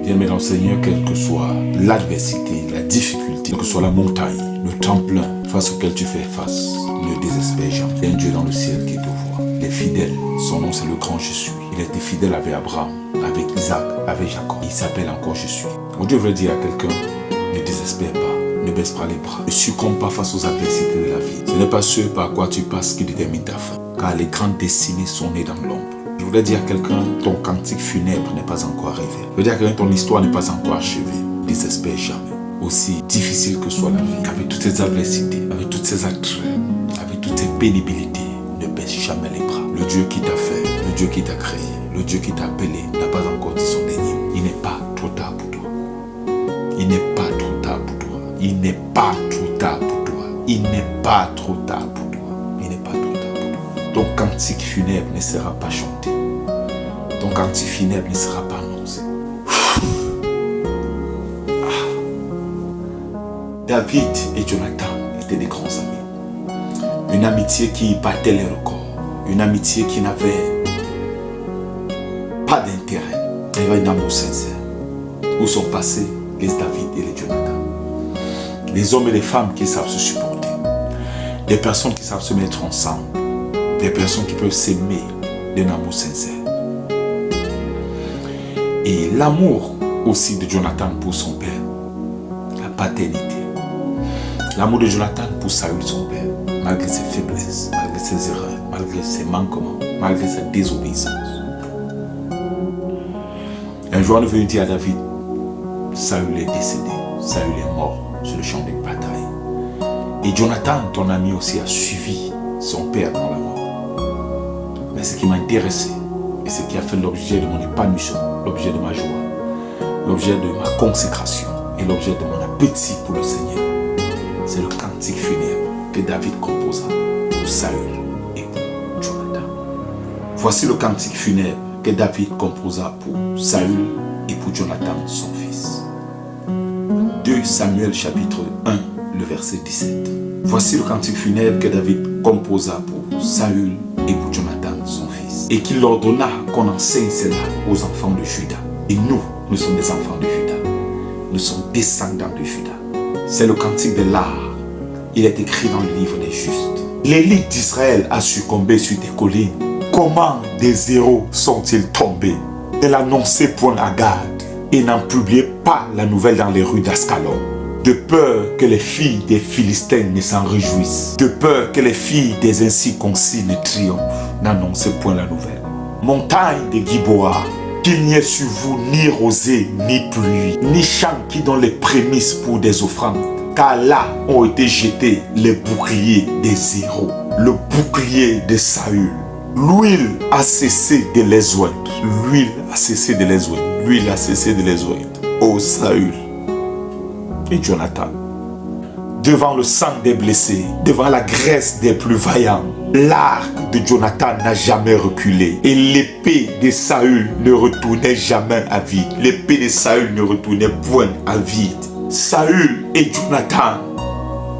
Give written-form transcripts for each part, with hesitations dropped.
Bien-aimé dans le Seigneur, quelle que soit l'adversité, la difficulté, quelle que soit la montagne, le tremplin face auquel tu fais face, ne désespère jamais. Il y a un Dieu dans le ciel qui te voit. Il est fidèle. Son nom, c'est le grand Je suis. Il était fidèle avec Abraham, avec Isaac, avec Jacob. Il s'appelle encore Je suis. Mon Dieu veut dire à quelqu'un, ne désespère pas, ne baisse pas les bras, ne succombe pas face aux adversités de la vie. Ce n'est pas ce par quoi tu passes qui détermine ta fin, car les grandes destinées sont nées dans l'ombre. Je voudrais dire à quelqu'un, ton cantique funèbre n'est pas encore arrivé. Je veux dire à quelqu'un, ton histoire n'est pas encore achevée. Ne désespère jamais. Aussi difficile que soit la vie, avec toutes ces adversités, avec toutes ces attraits, avec toutes ces pénibilités, ne baisse jamais les bras. Le Dieu qui t'a fait, le Dieu qui t'a créé, le Dieu qui t'a appelé n'a pas encore dit son dernier mot. Il n'est pas trop tard pour toi. Il n'est pas trop tard pour toi. Il n'est pas trop tard pour toi. Il n'est pas trop tard pour toi. Il n'est pas trop tard pour toi. Ton cantique funèbre ne sera pas chanté. Ton cantique funèbre ne sera pas annoncé. David et Jonathan étaient des grands amis. Une amitié qui battait les records. Une amitié qui n'avait pas d'intérêt. Il y avait un amour sincère. Où sont passés les David et les Jonathan? Les hommes et les femmes qui savent se supporter. Des personnes qui savent se mettre ensemble. Des personnes qui peuvent s'aimer d'un amour sincère. Et l'amour aussi de Jonathan pour son père. La paternité. L'amour de Jonathan pour Saül, son père, malgré ses faiblesses, malgré ses erreurs, malgré ses manquements, malgré sa désobéissance. Un jour, on est venu dire à David, Saül est décédé, Saül est mort sur le champ de bataille. Et Jonathan, ton ami aussi, a suivi son père dans la mort. Mais ce qui m'a intéressé, et ce qui a fait l'objet de mon épanouissement, l'objet de ma joie, l'objet de ma consécration et l'objet de mon appétit pour le Seigneur, c'est le cantique funèbre que David composa pour Saül et pour Jonathan. Voici le cantique funèbre que David composa pour Saül et pour Jonathan, son fils. 2 Samuel chapitre 1, le verset 17. Voici le cantique funèbre que David composa pour Saül et pour Jonathan, son fils. Et qu'il ordonna qu'on enseigne cela aux enfants de Juda. Et nous sommes des enfants de Juda. Nous sommes descendants de Juda. C'est le cantique de l'art. Il est écrit dans le livre des justes. L'élite d'Israël a succombé sur tes collines. Comment des héros sont-ils tombés? Ne l'annoncez point à Gad et n'en publiez pas la nouvelle dans les rues d'Ascalon. De peur que les filles des Philistins ne s'en réjouissent. De peur que les filles des incirconcis ne triomphent. N'annoncez point la nouvelle. Montagne de Giboa, qu'il n'y ait sur vous ni rosée, ni pluie, ni champ qui donnent les prémices pour des offrandes. Car là ont été jetés les boucliers des héros, le bouclier de Saül. L'huile a cessé de les oindre. L'huile a cessé de les oindre. L'huile a cessé de les oindre. Ô Saül et Jonathan, devant le sang des blessés, devant la graisse des plus vaillants, l'arc de Jonathan n'a jamais reculé. Et l'épée de Saül ne retournait jamais à vide. L'épée de Saül ne retournait point à vide. Saül et Jonathan,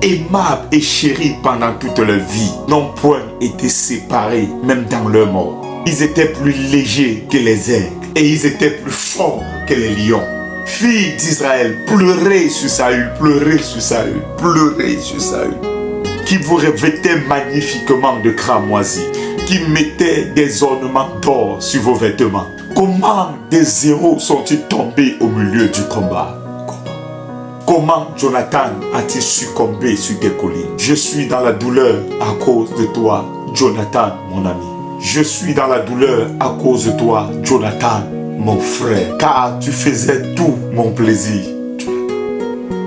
aimables et chéris pendant toute leur vie, n'ont point été séparés, même dans leur mort. Ils étaient plus légers que les aigles et ils étaient plus forts que les lions. Filles d'Israël, pleurez sur Saül, pleurez sur Saül, pleurez sur Saül, qui vous revêtait magnifiquement de cramoisis, qui mettait des ornements d'or sur vos vêtements. Comment des héros sont-ils tombés au milieu du combat? Comment Jonathan a-t-il succombé sur tes collines? Je suis dans la douleur à cause de toi, Jonathan, mon ami. Je suis dans la douleur à cause de toi, Jonathan, mon frère. Car tu faisais tout mon plaisir.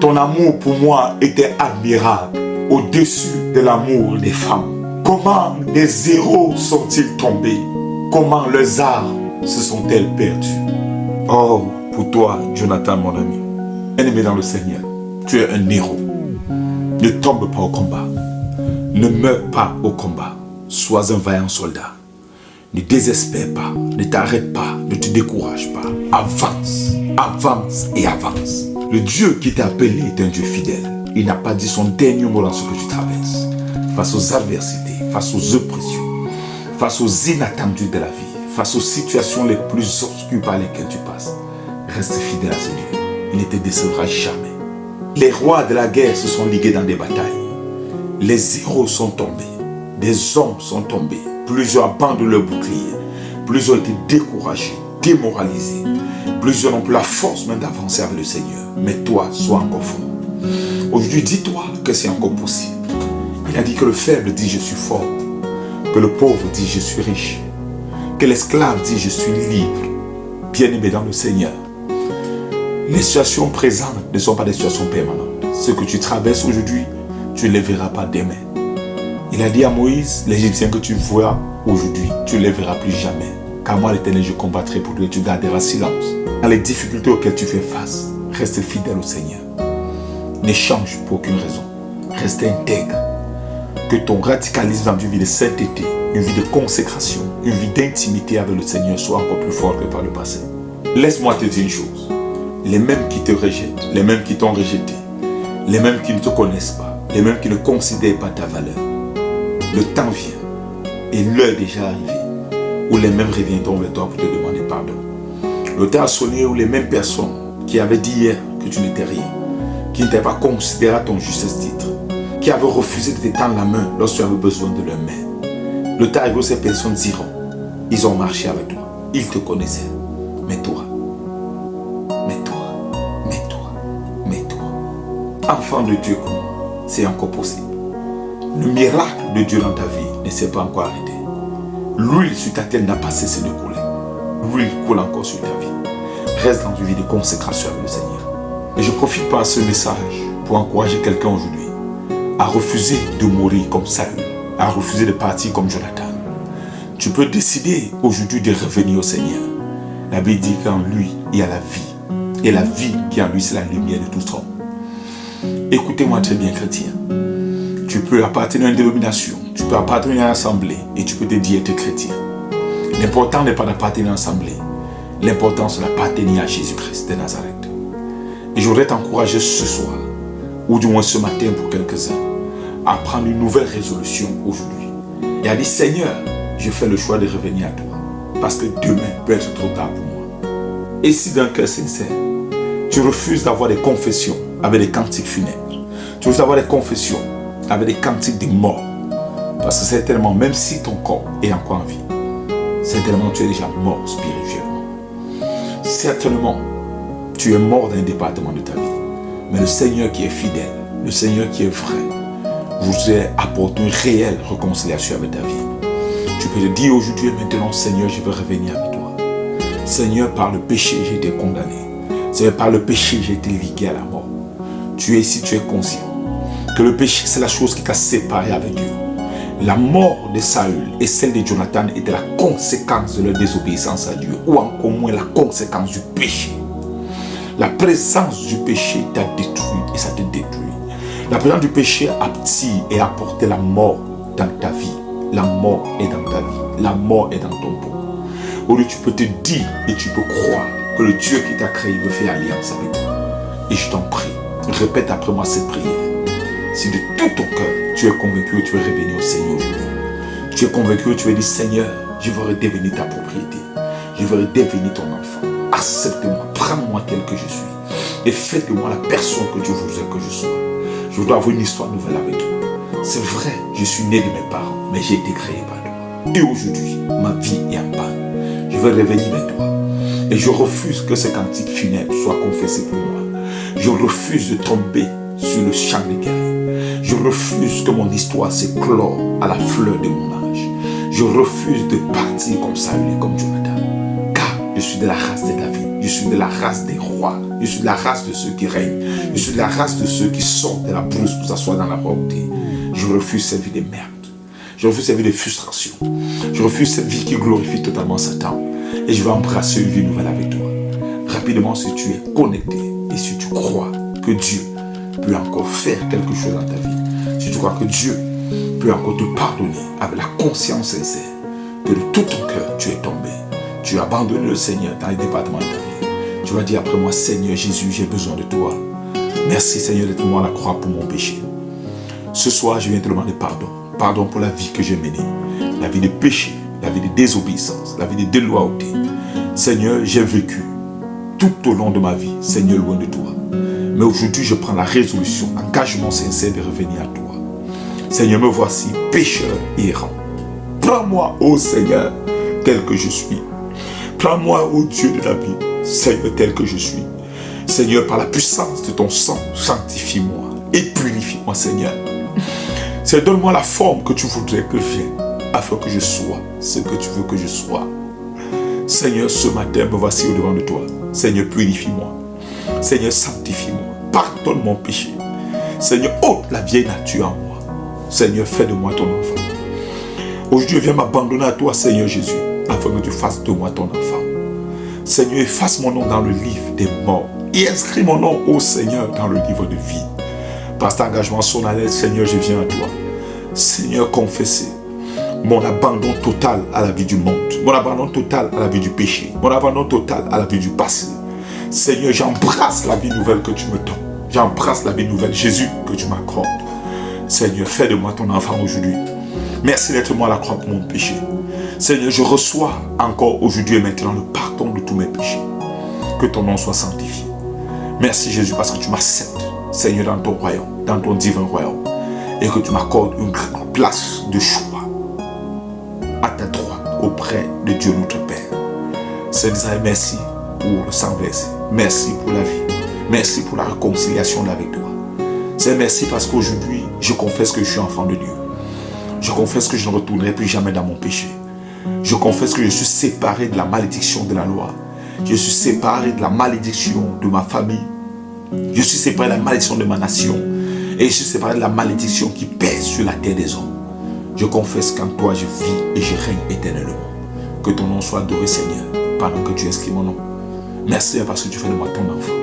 Ton amour pour moi était admirable, au-dessus de l'amour des femmes. Comment des héros sont-ils tombés? Comment leurs armes se sont-elles perdues? Oh, pour toi, Jonathan, mon ami. Bien-aimé dans le Seigneur, tu es un héros. Ne tombe pas au combat. Ne meurs pas au combat. Sois un vaillant soldat. Ne désespère pas. Ne t'arrête pas. Ne te décourage pas. Avance. Avance et avance. Le Dieu qui t'a appelé est un Dieu fidèle. Il n'a pas dit son dernier mot dans ce que tu traverses. Face aux adversités, face aux oppressions, face aux inattendus de la vie, face aux situations les plus obscures par lesquelles tu passes. Reste fidèle à ce Dieu. Il ne te décevra jamais. Les rois de la guerre se sont ligués dans des batailles. Les héros sont tombés. Des hommes sont tombés. Plusieurs abandonnent leur bouclier. Plusieurs ont été découragés, démoralisés. Plusieurs n'ont plus la force même d'avancer avec le Seigneur. Mais toi, sois encore fort. Aujourd'hui, dis-toi que c'est encore possible. Il a dit que le faible dit je suis fort. Que le pauvre dit je suis riche. Que l'esclave dit je suis libre. Bien-aimé dans le Seigneur. Les situations présentes ne sont pas des situations permanentes. Ce que tu traverses aujourd'hui, tu ne les verras pas demain. Il a dit à Moïse, l'Égyptien que tu vois aujourd'hui, tu ne les verras plus jamais. Car moi, l'Éternel, je combattrai pour toi et tu garderas silence. Dans les difficultés auxquelles tu fais face, reste fidèle au Seigneur. Ne change pour aucune raison. Reste intègre. Que ton radicalisme dans une vie de sainteté, une vie de consécration, une vie d'intimité avec le Seigneur soit encore plus fort que par le passé. Laisse-moi te dire une chose. Les mêmes qui te rejettent, les mêmes qui t'ont rejeté, les mêmes qui ne te connaissent pas, les mêmes qui ne considèrent pas ta valeur, le temps vient et l'heure est déjà arrivée où les mêmes reviendront vers toi pour te demander pardon. Le temps a sonné où les mêmes personnes qui avaient dit hier que tu n'étais rien, qui ne t'avaient pas considéré à ton juste titre, qui avaient refusé de t'étendre la main lorsque tu avais besoin de leur main. Le temps arrive où ces personnes diront, ils ont marché avec toi, ils te connaissaient, mais toi, enfant de Dieu comme moi, c'est encore possible. Le miracle de Dieu dans ta vie ne s'est pas encore arrêté. L'huile sur ta tête n'a pas cessé de couler. L'huile coule encore sur ta vie. Reste dans une vie de consécration avec le Seigneur. Et je profite par ce message pour encourager quelqu'un aujourd'hui à refuser de mourir comme Saül, à refuser de partir comme Jonathan. Tu peux décider aujourd'hui de revenir au Seigneur. La Bible dit qu'en lui, il y a la vie. Et la vie qui est en lui, c'est la lumière de tout homme. Écoutez-moi très bien, chrétien. Tu peux appartenir à une dénomination, tu peux appartenir à une assemblée et tu peux te dire être chrétien. L'important n'est pas d'appartenir à une assemblée. L'important, c'est d'appartenir à Jésus-Christ de Nazareth. Et je voudrais t'encourager ce soir, ou du moins ce matin pour quelques-uns, à prendre une nouvelle résolution aujourd'hui. Et à dire, Seigneur, je fais le choix de revenir à toi. Parce que demain peut être trop tard pour moi. Et si d'un cœur sincère, tu refuses d'avoir des confessions avec des cantiques funèbres. Tu refuses d'avoir des confessions avec des cantiques de mort. Parce que certainement, même si ton corps est encore en vie, certainement tu es déjà mort spirituellement. Certainement, tu es mort dans un département de ta vie. Mais le Seigneur qui est fidèle, le Seigneur qui est vrai, vous apporte une réelle réconciliation avec ta vie. Tu peux te dire aujourd'hui et maintenant, Seigneur, je veux revenir avec toi. Seigneur, par le péché, j'ai été condamné. Seigneur, par le péché, j'ai été ligué à la mort. Tu es ici, tu es conscient que le péché, c'est la chose qui t'a séparé avec Dieu. La mort de Saül et celle de Jonathan étaient la conséquence de leur désobéissance à Dieu, ou encore moins la conséquence du péché. La présence du péché t'a détruit et ça te détruit. La présence du péché a tiré et apporté la mort dans ta vie. La mort est dans ta vie. La mort est dans ton peau. Aujourd'hui, tu peux te dire et tu peux croire que le Dieu qui t'a créé veut faire alliance avec toi. Et je t'en prie, répète après moi cette prière. Si de tout ton cœur, tu es convaincu que tu es revenu au Seigneur aujourd'hui, tu es convaincu que tu es dit, Seigneur, je veux redevenir ta propriété. Je veux redevenir ton enfant. Accepte-moi, prends-moi tel que je suis. Et fais de moi la personne que Dieu voudrait que je sois. Je voudrais avoir une histoire nouvelle avec toi. C'est vrai, je suis né de mes parents, mais j'ai été créé par toi. Et aujourd'hui, ma vie est en panne. Je veux revenir vers toi. Et je refuse que ces cantiques funèbres soient confessés pour moi. Je refuse de tomber sur le champ de guerre. Je refuse que mon histoire s'éclore à la fleur de mon âge. Je refuse de partir comme Saül et comme Jonathan. Car je suis de la race de David. Je suis de la race des rois. Je suis de la race de ceux qui règnent. Je suis de la race de ceux qui sortent de la brousse pour s'asseoir dans la royauté. Je refuse cette vie de merde. Je refuse cette vie de frustration. Je refuse cette vie qui glorifie totalement Satan. Et je vais embrasser une vie nouvelle avec toi. Rapidement, si tu es connecté et si tu crois que Dieu peut encore faire quelque chose dans ta vie, si tu crois que Dieu peut encore te pardonner avec la conscience sincère que de tout ton cœur tu es tombé, tu as abandonné le Seigneur dans les départements de ta vie, tu vas dire après moi, Seigneur Jésus, j'ai besoin de toi. Merci Seigneur d'être mort à la croix pour mon péché. Ce soir, je viens te demander pardon. Pardon pour la vie que j'ai menée, la vie de péché, la vie de désobéissance, la vie de déloyauté. Seigneur, j'ai vécu tout au long de ma vie, Seigneur, loin de toi. Mais aujourd'hui, je prends la résolution, l'engagement sincère de revenir à toi. Seigneur, me voici, pécheur et errant. Prends-moi, ô Seigneur, tel que je suis. Prends-moi, ô Dieu de la vie, Seigneur, tel que je suis. Seigneur, par la puissance de ton sang, sanctifie-moi et purifie-moi, Seigneur. Seigneur, donne-moi la forme que tu voudrais que j'aie, afin que je sois ce que tu veux que je sois. Seigneur, ce matin, me voici au-devant de toi. Seigneur, purifie-moi. Seigneur, sanctifie-moi. Pardonne mon péché. Seigneur, ôte la vieille nature en moi. Seigneur, fais de moi ton enfant. Aujourd'hui, je viens m'abandonner à toi, Seigneur Jésus, afin que tu fasses de moi ton enfant. Seigneur, efface mon nom dans le livre des morts et inscris mon nom, ô Seigneur, dans le livre de vie. Par cet engagement solennel, Seigneur, je viens à toi. Seigneur, confesser mon abandon total à la vie du monde, mon abandon total à la vie du péché, mon abandon total à la vie du passé. Seigneur, j'embrasse la vie nouvelle que tu me donnes. J'embrasse la vie nouvelle, Jésus, que tu m'accordes. Seigneur, fais de moi ton enfant aujourd'hui. Merci d'être moi à la croix pour mon péché. Seigneur, je reçois encore aujourd'hui et maintenant le pardon de tous mes péchés. Que ton nom soit sanctifié. Merci Jésus parce que tu m'acceptes, Seigneur, dans ton royaume, dans ton divin royaume. Et que tu m'accordes une grande place de choix à ta droite auprès de Dieu notre Père. Seigneur, merci pour le sang versé. Merci pour la vie. Merci pour la réconciliation avec toi. Seigneur, merci parce qu'aujourd'hui, je confesse que je suis enfant de Dieu. Je confesse que je ne retournerai plus jamais dans mon péché. Je confesse que je suis séparé de la malédiction de la loi. Je suis séparé de la malédiction de ma famille. Je suis séparé de la malédiction de ma nation. Et je suis séparé de la malédiction qui pèse sur la terre des hommes. Je confesse qu'en toi je vis et je règne éternellement. Que ton nom soit adoré, Seigneur, pendant que tu inscris mon nom. Merci parce que tu fais de moi ton enfant.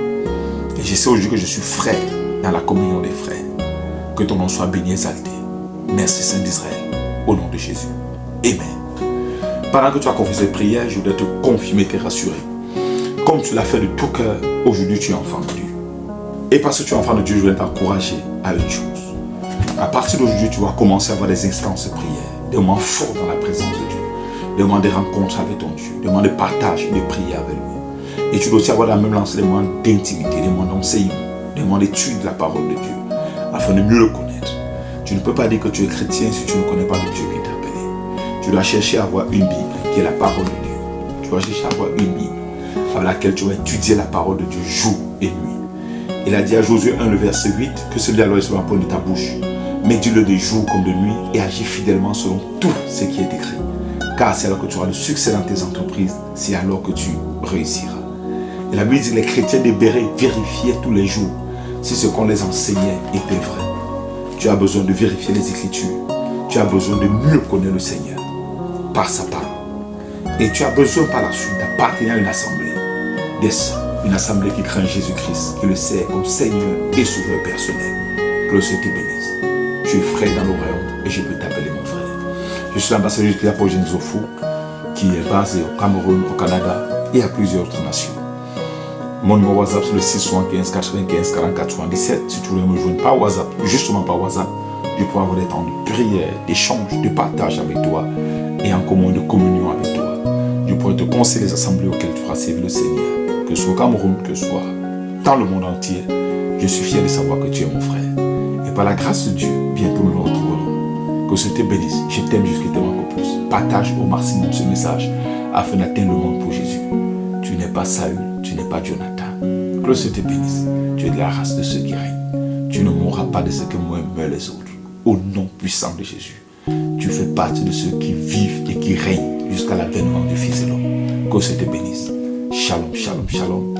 Et je sais aujourd'hui que je suis frère dans la communion des frères. Que ton nom soit béni et exalté. Merci Saint d'Israël, au nom de Jésus. Amen. Pendant que tu as confessé cette prière, je voudrais te confirmer, te rassurer. Comme tu l'as fait de tout cœur, aujourd'hui tu es enfant de Dieu. Et parce que tu es enfant de Dieu, je voudrais t'encourager à une chose. À partir d'aujourd'hui, tu vas commencer à avoir des instances de prière, des moments forts dans la présence de Dieu, des moments de rencontres avec ton Dieu, des moments de partage, de prière avec lui. Et tu dois aussi avoir dans la même lancée des moments d'intimité, des moments d'enseignement, des moments d'étude de la parole de Dieu, afin de mieux le connaître. Tu ne peux pas dire que tu es chrétien si tu ne connais pas le Dieu qui t'a appelé. Tu dois chercher à avoir une Bible, qui est la parole de Dieu. Tu dois chercher à avoir une Bible, avec laquelle tu vas étudier la parole de Dieu jour et nuit. Il a dit à Josué 1, le verset 8, que celui de la loi est sur la pointe de ta bouche. Mais dis-le de jour comme de nuit et agis fidèlement selon tout ce qui est écrit. Car c'est alors que tu auras le succès dans tes entreprises, c'est alors que tu réussiras. Et la Bible dit que les chrétiens devraient vérifier tous les jours si ce qu'on les enseignait était vrai. Tu as besoin de vérifier les Écritures. Tu as besoin de mieux connaître le Seigneur par sa parole. Et tu as besoin par la suite d'appartenir à une assemblée des saints, une assemblée qui craint Jésus-Christ, qui le sait comme Seigneur et Sauveur personnel. Que le Seigneur te bénisse. Tu es frère dans le royaume et je peux t'appeler mon frère. Je suis l'ambassadeur du Christ pour Genzofu, qui est basé au Cameroun, au Canada et à plusieurs autres nations. Mon numéro WhatsApp c'est le 675 95 44 77. Si tu veux me joindre par WhatsApp, justement par WhatsApp, je pourrai avoir des temps de prière, d'échange, de partage avec toi et en commun de communion avec toi. Je pourrai te conseiller les assemblées auxquelles tu feras servir le Seigneur, que ce soit au Cameroun, que ce soit dans le monde entier. Je suis fier de savoir que tu es mon frère. Et par la grâce de Dieu, bientôt nous nous retrouverons. Que Dieu te bénisse. Je t'aime jusqu'à encore plus. Partage au maximum ce message afin d'atteindre le monde pour Jésus. Tu n'es pas Saül, tu n'es pas Jonathan. Que le Seigneur te bénisse. Tu es de la race de ceux qui règnent. Tu ne mourras pas de ceux qui meurent les autres. Au nom puissant de Jésus. Tu fais partie de ceux qui vivent et qui règnent jusqu'à l'avènement du Fils de l'homme. Que le Seigneur te bénisse. Shalom, shalom, shalom.